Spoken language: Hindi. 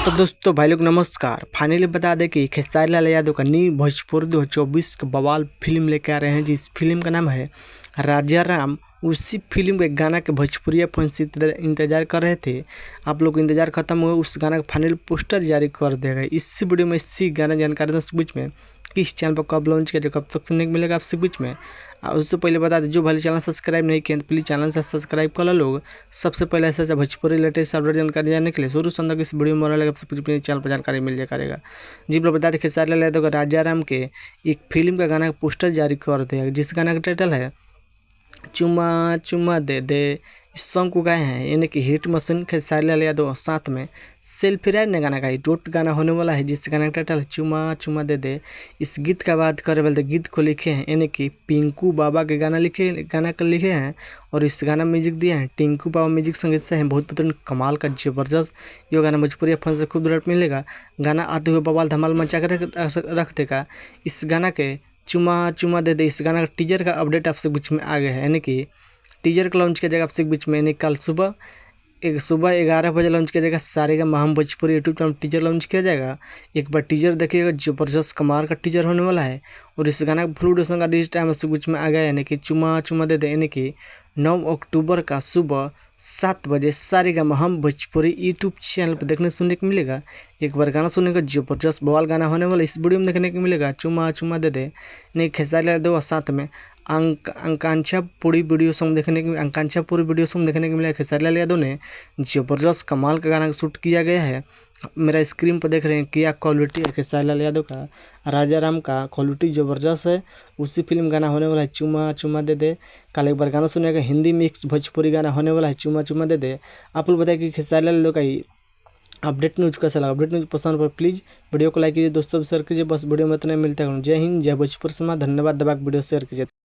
तो दोस्तों भाई लोग नमस्कार। फाइनली बता दें कि खेसारी लाल यादव का न्यू भोजपुरी 2024 का बवाल फिल्म लेके आ रहे हैं, जिस फिल्म का नाम है राजा राम। उसी फिल्म के गाना के भोजपुरिया फैंस इंतजार कर रहे थे। आप लोग इंतजार खत्म हुआ, उस गाना का फाइनल पोस्टर जारी कर दिया गया। इसी वीडियो में इसी गाना जानकारी दोस्तों बीच में किस चैनल पर कब लॉन्च किया, कब तक सुनने को मिलेगा आपसे बीच में। उससे पहले बता दें, जो भले चैनल सब्सक्राइब नहीं किया तो प्लीज़ चैनल से सब्सक्राइब कर लो लोग। सबसे पहले ऐसा भोजपुरी लेटेस्ट अपडेट जानकारी जानने के लिए शुरू से अंदर इस वीडियो में लगा सबसे पहले चैनल पर जानकारी मिल जाए करेगा। जी लोग बता दें, खेसारी लाल यादव का राजा राम के एक फिल्म का गाना का पोस्टर जारी कर दिया, जिस गाना का टाइटल है चुम्मा चुम्मा दे दे। इस सॉन्ग को गाए हैं यानी कि हिट मशीन खेसारी लाल यादव, साथ में सेल्फी राय ने गाना गाई। डोट गाना होने वाला है, जिस गाना का टाइटल है चुम्मा चुम्मा दे दे। इस गीत का बात करें वाले गीत को लिखे हैं यानी कि पिंकू बाबा के गाना लिखे हैं, और इस गाना म्यूजिक दिए हैं टिंकू बाबा म्यूजिक संगीत से हैं। बहुत बेहतरीन कमाल का जबरदस्त ये गाना भोजपुरी फैंस से खूब रेट मिलेगा। गाना आते हुए बवाल धमाल मचा कर रख देगा। इस गाना के चुम्मा चुम्मा दे दे, इस गाना का टीजर का अपडेट आपसे बीच में आ गया है, यानी कि टीजर का लॉन्च किया जाएगा आपसे बीच में, यानी कल सुबह 11 बजे लॉन्च किया जाएगा। सारेगामा हम भोजपुरी यूट्यूब पर टीजर लॉन्च किया जाएगा। एक बार टीजर देखिएगा, जबरदस्त कमाल का टीजर होने वाला है। और इस गाना का फुल ऑडिशन का रिलीज टाइम आपसे बीच में आ गया, यानी कि चुम्मा चुम्मा दे दे, यानी कि 9 अक्टूबर का सुबह 7 बजे सारेगामा हम भोजपुरी यूट्यूब चैनल पर देखने सुनने को मिलेगा। एक बार गाना सुनने का जबरदस्त बवाल गाना होने वाला इस वीडियो में देखने को मिलेगा, चुम्मा चुम्मा दे दे। नहीं खेसारी लाल यादव साथ में आकांक्षा पूरी वीडियो सॉन्ग देखने को मिला। खेसारी लाल यादव ने जबरदस्त कमाल का गाना शूट किया गया है। मेरा स्क्रीन पर देख रहे हैं क्या क्वालिटी है खेसारी लाल यादव का। राजा राम का क्वालिटी ज़बरदस्त है। उसी फिल्म गाना होने वाला है चुम्मा चुम्मा दे दे। कल एक बार गाना सुनेगा, हिंदी मिक्स भोजपुरी गाना होने वाला है चुम्मा चुम्मा दे दे। आप लोग बताएं कि खेसारी लाल यादव का ही अपडेट न्यूज़ कैसा लगा। अपडेट न्यूज़ पसंद पर प्लीज़ वीडियो को लाइक कीजिए, दोस्तों भी शेयर कीजिए। बस वीडियो में इतना मिलता है। जय हिंद, जय भोजपुरी समाज। धन्यवाद। दबा वीडियो शेयर कीजिए।